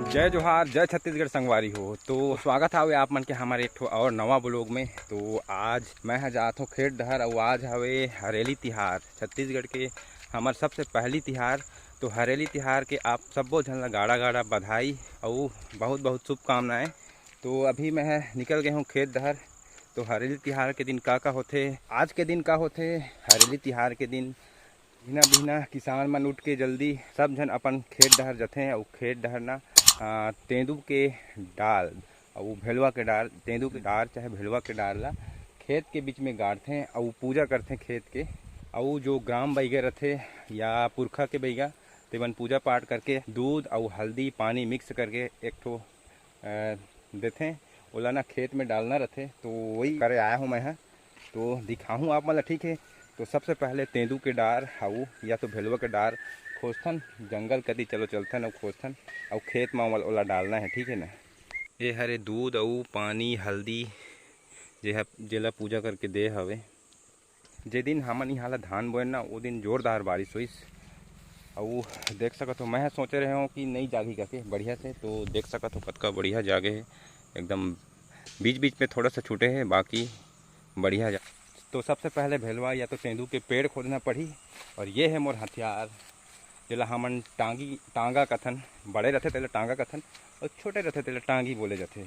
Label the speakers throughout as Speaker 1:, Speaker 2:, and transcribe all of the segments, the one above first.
Speaker 1: जय जोहार, जय छत्तीसगढ़ संगवारी हो। तो स्वागत हावे आप मन के हमारे एक ठो और नवा ब्लॉग में। तो आज मैं जात हूँ खेत डहर और आज हवे हरेली तिहार, छत्तीसगढ़ के हमार सबसे पहली तिहार। तो हरेली तिहार के आप सबो झन ला गाड़ा गाड़ा बधाई और बहुत बहुत शुभकामनाएं। तो अभी मैं निकल गया हूँ खेत डहर। तो हरेली तिहार के दिन का होथे, आज के दिन का होथे हरेली तिहार के दिन बिना बिना किसान मन उठ के जल्दी सब जन अपन खेत डहर जाते और खेत डहर ना तेंदू के डाल और भेलवा के डाल, तेंदू के डाल चाहे भेलवा के डाल ला खेत के बीच में गाड़ते और पूजा करते खेत के। और जो ग्राम बैगे रहते या पुरखा के बैगा तेमन पूजा पाठ करके दूध और हल्दी पानी मिक्स करके एक ठो देते, ओला ना खेत में डालना रहते। तो वही करे आया हूँ मैं। तो दिखाऊँ आप मतलब, ठीक है। तो सबसे पहले तेंदू के डार हाउ या तो भेलवा के डार खोजथन, जंगल कदी चलो चलथन और खोजथन और खेत में ओला डालना है, ठीक है ना। ये हरे दूध और पानी हल्दी जेला पूजा करके दे हवे। जे दिन हमन यहाँ ला धान बोए ना वो दिन जोरदार बारिश हुई और देख सकत हो मैं सोचे रहे हूँ कि नहीं जागी करके बढ़िया से। तो देख सकत हो कतका बढ़िया जागे है, एकदम बीच बीच में थोड़ा सा छूटे है, बाकी बढ़िया जा। तो सबसे पहले भेलवा या तो तेंदू के पेड़ खोदना पड़ी। और ये है मोर हथियार जेला हमन टांगा कथन। बड़े रहते तेला टांगा कथन और छोटे रहते तेला टांगी बोले जाते।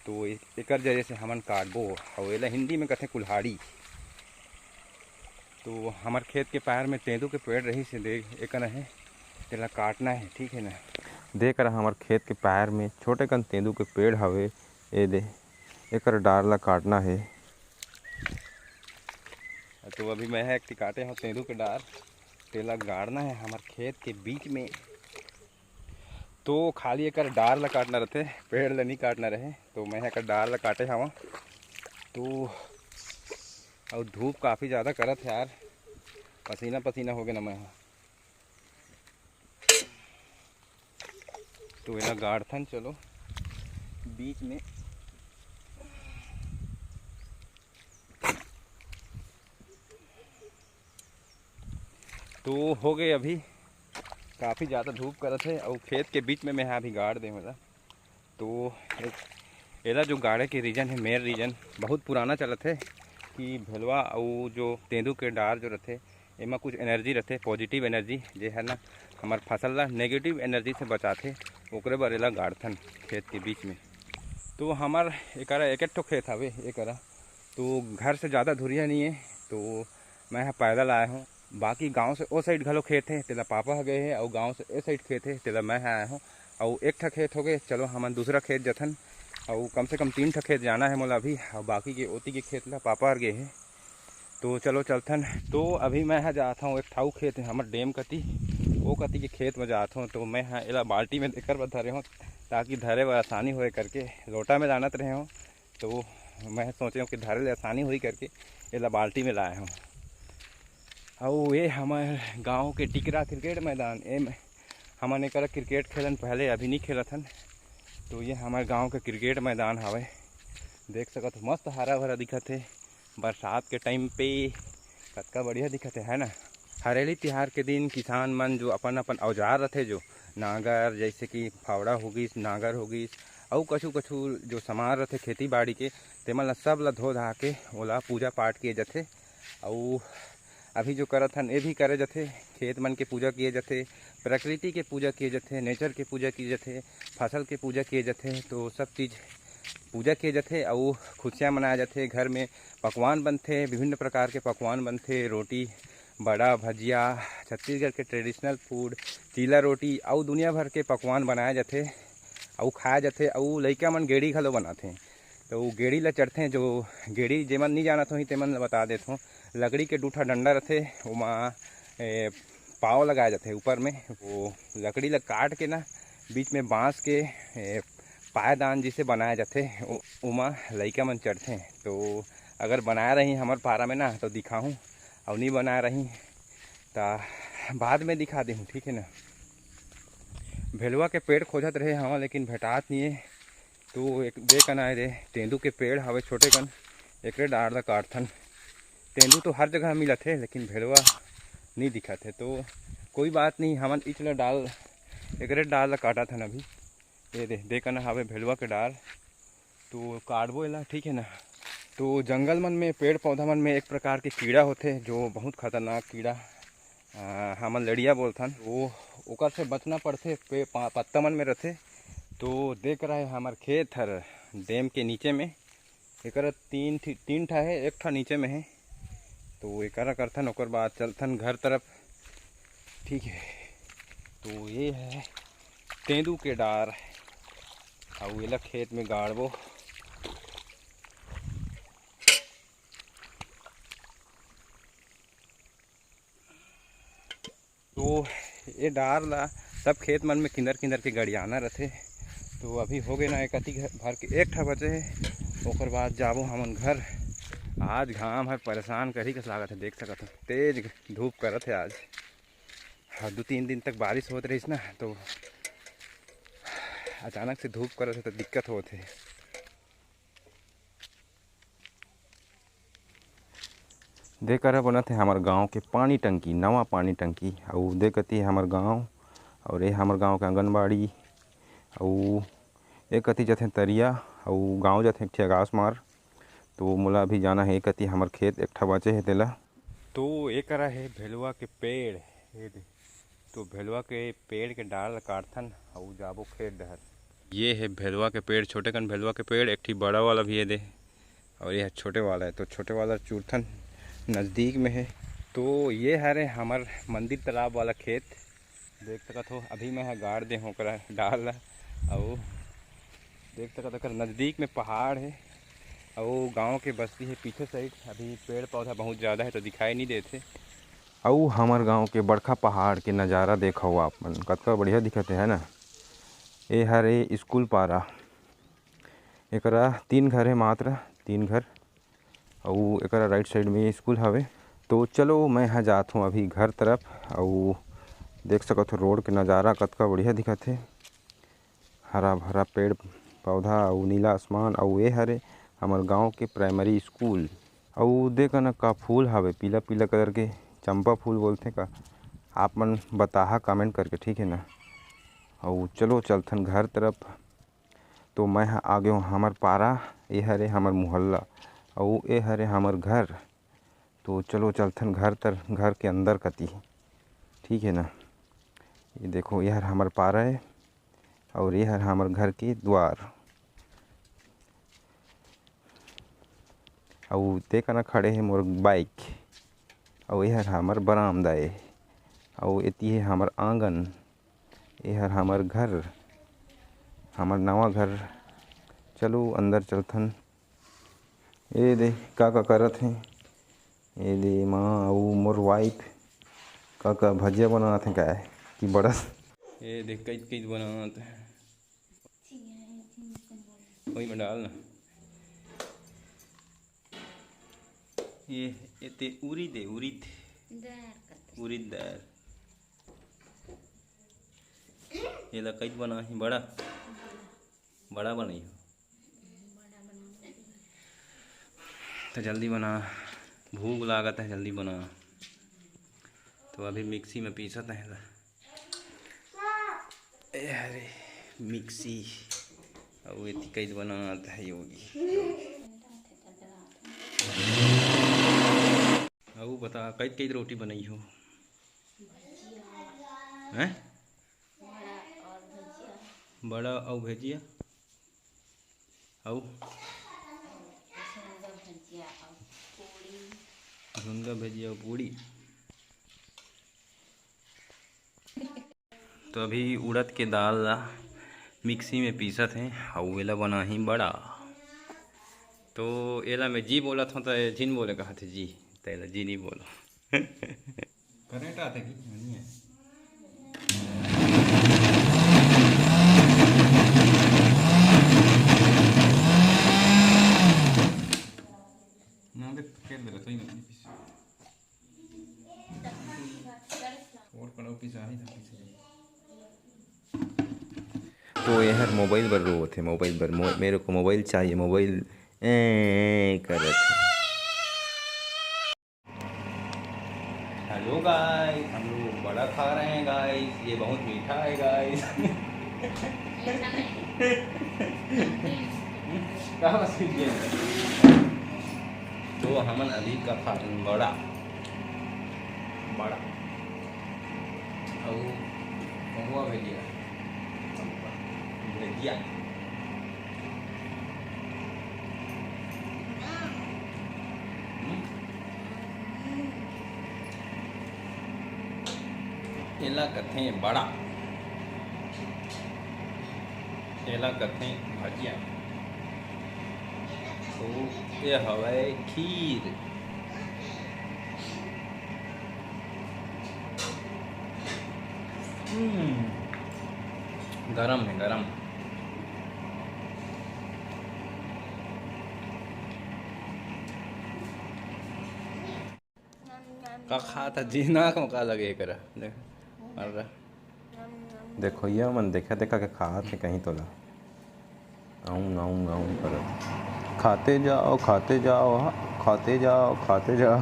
Speaker 1: तो एकर जरिए से हमन काटबो और एला हिंदी में कहते कुल्हाड़ी। तो हमार खेत के पैर में तेंदू के पेड़ रही से देख एक है तेला काटना है, ठीक है ना। देख रहा हमार खेत के पैर में छोटे कन तेंदू के पेड़ हवे, ए दे एकर डार ला काटना है। तो अभी मैं एक काटे हूँ तेंदू के डार, तेला गाड़ना है हमार खेत के बीच में। तो खाली एक डार ला काटना रहते, पेड़ ला नहीं काटना रहे। तो मैं एक डार ला काटे हवा। तो और धूप काफ़ी ज़्यादा करत है यार, पसीना पसीना हो गया ना मैं। तो एला गाड़थन चलो बीच में। तो हो गए अभी, काफ़ी ज़्यादा धूप करत है और खेत के बीच में मैं अभी गाड़ दे मेरा। तो एला जो गाड़े के रीजन है, मेन रीजन बहुत पुराना चलत है कि भेलवा और जो तेंदू के डार जो रहते एमा कुछ एनर्जी रहते, पॉजिटिव एनर्जी जे है ना हमार फसल ला नेगेटिव एनर्जी से बचाते। ओकरे बर एला गाड़थन खेत के बीच में। तो हमार एक ठो खेत हवे एकरा। तो घर से ज़्यादा दूरिया नहीं है, तो मैं यहाँ पैदल आया हूँ। बाकी गांव से ओ साइड घलो खेत है तेला पापा गए है और गांव से ए साइड खेत है तेला मैं आया हूँ। और एक ठा खेत हो गए, चलो हमन दूसरा खेत जथन और कम से कम 3 ठा खेत जाना है मोला अभी। और बाकी के ओती के खेत ला पापा गए है, तो चलो चलथन। तो अभी मैं यहाँ जाता हूँ, एक ठाऊ खेत है हमार डेम कती, वो कती के खेत में जाता हूँ। तो मैं यहाँ एला बाल्टी में देकर धरे हूँ ताकि धरे में आसानी होए करके, लोटा में जानत रहे हूँ। तो मैं सोचे हूँ कि धरे ले आसानी हुई करके एला बाल्टी में लाया हूँ। और ये हमारे गांव के टिकरा क्रिकेट मैदान ए हमन एक क्रिकेट खेलन पहले, अभी नहीं खेलत हन। तो ये हमारे गांव का क्रिकेट मैदान हवे, देख सकत हो मस्त हरा भरा दिखत है। बरसात के टाइम पे कतका बढ़िया दिखत है ना। हरेली तिहार के दिन किसान मन जो अपन अपन औजार रहते, जो नांगर जैसे कि फावड़ा हो गई, नांगर हो गई और कछु कछु जो सामान रहते खेती बाड़ी के, तेमन ला सब ला धो धा के ओला पूजा पाठ किए जाते। और अभी जो करत हन ये भी करे जाते, खेत मन के पूजा किए जाते, प्रकृति के पूजा किए जाते, नेचर के पूजा किए जाते, फसल के पूजा किए जाते। तो सब चीज़ पूजा किए जाते और खुशियाँ मनाए जाते। घर में पकवान बनते, विभिन्न प्रकार के पकवान बनते, रोटी बड़ा भजिया, छत्तीसगढ़ के ट्रेडिशनल फूड चीला रोटी और दुनिया भर के पकवान बनाए जाते और खाए जाते। और लइका मन गेड़ी घलो बनाते। तो गेड़ी ला चढ़ते, जो गेड़ी जेमन नहीं जानत हो तेमन बता देता हूँ। लकड़ी के दूठा डंडा रहते, ओमा पाव लगाए जाते ऊपर में। वो लकड़ी ला काट के ना बीच में बांस के पायदान जिसे बनाए जाते, उमा लइका मन चढ़ते। तो अगर बना रही हमारे पारा में ना तो दिखाऊँ, और नहीं बना रही तो बाद में दिखा दूँ, ठीक है ना। भेलवा के पेड़ खोजत रहे हाँ, लेकिन भेटात नहीं है। तो एक दे कन आए रे तेंदू के पेड़ हवे छोटे कन, एक डार ला काटथन। तेंदू तो हर जगह मिलत है लेकिन भेलवा नहीं दिखत है। तो कोई बात नहीं, हमन इचला डाल एक डाल ला काटा थन अभी। ये देख ना हवे भेलुआ के डार तो काटबो एला, ठीक है ना। तो जंगल मन में पेड़ पौधा मन में एक प्रकार के कीड़ा होते जो बहुत खतरनाक कीड़ा हमन लड़िया बोलथन, वो ओकर से बचना पड़ते, पत्ता मन में रहते। तो देख रहा है हमार खेत हर डैम के नीचे में, एक तीन ठा है, एक ठा नीचे में है। तो एक करथन ओकर बाद चलथन घर तरफ, ठीक है। तो ये है तेंदू के डार और एला खेत में गाड़बो। तो ये डार ला सब खेत मन में किंदर किंदर के गड़ियाना रहते। तो अभी हो गए ना एक अति भर के एक ठा बजे है, ओकर बाद जाबो हमन घर। आज घाम है परेशान करी के लागत है, देख सकत हो तेज धूप करत है आज। हाँ 2-3 दिन तक बारिश होत रहीस ना, तो अचानक से धूप करत है तो दिक्कत होत है। देख कर बनत है हमार गांव के पानी टंकी, नवा पानी टंकी। और देखती हमार गांव, और ये हमार गांव के आंगनबाड़ी। और एक कति जथे तरिया और गांव जथे एक आगास मार। तो मोला अभी जाना है एक कति हमार खेत एक ठा बचे है तेला। तो एक करा है भेलुआ के पेड़, तो भेलुआ के पेड़ के डाल काटथन और जाबो खेत डहर। ये है भेलुआ के पेड़, छोटे कन भेलुआ के पेड़, एक ठी बड़ा वाला भी है दे, और यह छोटे वाला है। तो छोटे वाला चूरथन नज़दीक में है। तो ये हरे हमार मंदिर तालाब वाला खेत, देख सकत हो। अभी मैं गाड़ दे हूँ करा डाल, और देख सकत हो नज़दीक में पहाड़ है और गांव के बस्ती है पीछे साइड। अभी पेड़ पौधा बहुत ज़्यादा है तो दिखाई नहीं देते। और हमार गांव के बड़खा पहाड़ के नज़ारा देखो आप मन, कतका बढ़िया दिखते है ना। ये हरे स्कूल पारा, एकरा 3 घर है, मात्र 3 घर। और एक राइट साइड में स्कूल हवे। तो चलो मैं यहाँ जात हूँ अभी घर तरफ। और देख सकत हो रोड के नज़ारा कतका बढ़िया दिखत है, हरा भरा पेड़ पौधा और नीला आसमान। और ये हरे हमार गांव के प्राइमरी स्कूल। और देख न का फूल हवे, पीला पीला कलर के, चंपा फूल बोलते का, आप मन बताहा कमेंट करके, ठीक है ना। और चलो चलथन घर तरफ। तो मैं आ गया हूँ हमार पारा, ये हरे हमार मोहल्ला और ये हरे हमार घर। तो चलो चलथन घर के अंदर कती, ठीक है ना। ये देखो यह हमार पारा है और यह हमार घर के द्वार। और देख ना खड़े है मोर बाइक, और यह हमार बरामदा है। और इति है हमार आंगन, यह हमार घर, हमार नवा घर। चलो अंदर चलथन। ये दे का करत हैं, ये दे माँ और मोर वाइफ का भजिया बनात हैं का कि बड़स। ये देख कई बनात है, वही में डालना। ये ते उरीद है, उरीद दार। ये ला कई बना है, बड़ा बनाई हो तो जल्दी बना, भूख लागत है जल्दी बना। तो अभी मिक्सी में पीसत है। अरे मिक्सी और ये कई बनात है योगी। और बता कई रोटी बनाई हो हैं? बड़ा और भजिया और झुनगा भजिया और पूड़ी। तो अभी उड़द के दाल मिक्सी में पीसत हैं और एला बना ही बड़ा। तो एला मैं जी बोला था तो जिन बोले कहा थे जी, तेला जी नहीं बोलो। करेंट आते कि नहीं है? ना दे खेल दे तो ही नहीं पीस और कड़ो पीसा ही था पीछे। तो यार मोबाइल पर रो थे, मोबाइल पर मेरे को मोबाइल चाहिए, मोबाइल कर रहे थे। हेलो गाइस, हम लोग बड़ा खा रहे हैं गाइस, ये बहुत मीठा है गाइस। कहाँ सीख गए? तो हमन अभी का खान बड़ा बड़ा और हुआ भैया भैया एला कथे बड़ा एला कथे भजिया तो ये हवे खीर गरम है गरम का खाता जीना को का लगे करा देख मर रहा देखो ये मन देखा देखा के खात है कहीं तो ला आऊं आऊं आऊं कर खाते जाओ खाते जाओ खाते जाओ खाते जाओ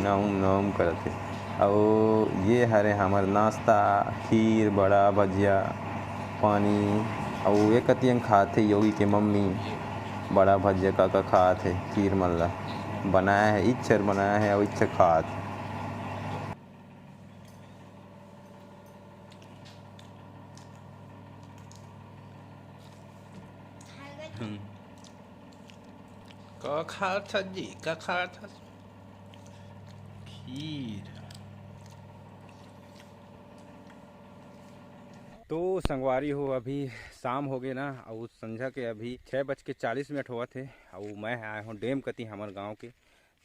Speaker 1: नाउम नाउम करते और ये हरे हमार नाश्ता खीर बड़ा भजिया पानी और एक कतियन खाते योगी के मम्मी बड़ा भजिया का खाते खीर मल्ला बनाया है इच्छर बनाया है और इच्छर खात का खाता जी का खाता खीर। तो संगवारी हो अभी शाम हो गए ना और संझा के अभी 6:40 हुआ थे और मैं आया हूँ डैम कती हमारे गांव के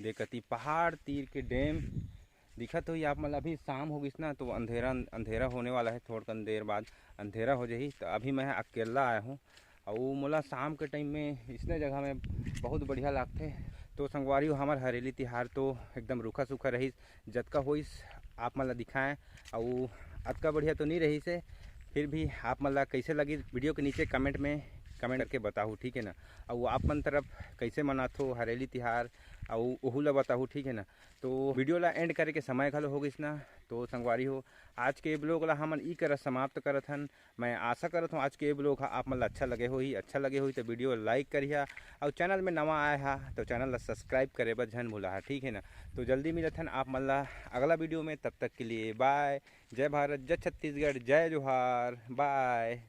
Speaker 1: देखती पहाड़ तीर के डैम दिखत हुई आप मतलब अभी शाम हो गई ना तो अंधेरा अंधेरा होने वाला है थोड़ा कन देर बाद अंधेरा हो जाही तो अभी मैं अकेला आया हूँ और मोला शाम के टाइम में इसने जगह में बहुत बढ़िया लगते। तो संगवारी हमार हरेली तिहार तो एकदम रूखा सूखा रही जतका होइस आप मन ला दिखाएं और अतका बढ़िया तो नहीं रही से फिर भी आप मन ला कैसे लगी वीडियो के नीचे कमेंट करके बताओ ठीक है ना और आप मन तरफ कैसे मनाथो हरेली तिहार और ओहू ला बताओ ठीक है ना। तो वीडियो ला एंड करे के समय घलो हो गइस ना तो संगवारी हो आज के ब्लॉग ला हमन ई कर समाप्त करत हन। मैं आशा करत हूँ आज के ब्लॉग आप मन ला अच्छा लगे होही तो वीडियो लाइक करिहा और चैनल में नवा आया हा तो चैनल ला सब्सक्राइब करे बर झन भूला ठीक है ना। तो जल्दी मिलत हन आप मन ला अगला वीडियो में तब तक के लिए बाय। जय भारत जय छत्तीसगढ़ जय जोहार बाय।